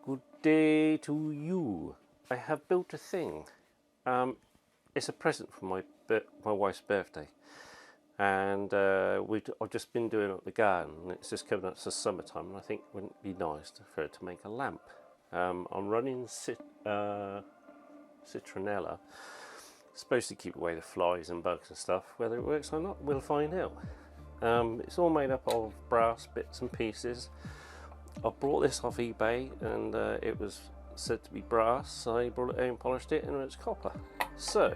Good day to you. I have built a thing. It's a present for my wife's birthday, and I've just been doing it at the garden. It's just coming up to summertime, and I think it wouldn't be nice for her to make a lamp. I'm running citronella. It's supposed to keep away the flies and bugs and stuff. Whether it works or not, we'll find out. It's all made up of brass bits and pieces. I brought this off eBay, and it was said to be brass, so I brought it home, polished it, and it's copper. So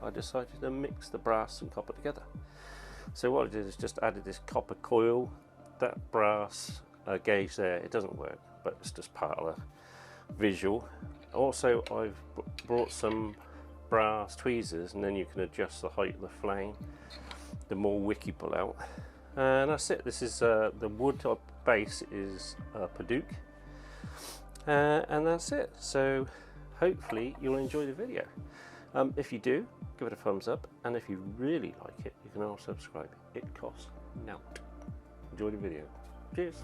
I decided to mix the brass and copper together. So what I did is just added this copper coil, that brass gauge there. It doesn't work, but it's just part of the visual. Also, I've brought some brass tweezers, and then you can adjust the height of the flame the more wick you pull out. And that's it. This is the wood base is Paduke, and that's it. So hopefully you'll enjoy the video. If you do, give it a thumbs up, and if you really like it, you can also subscribe. It costs nought. Enjoy the video. Cheers.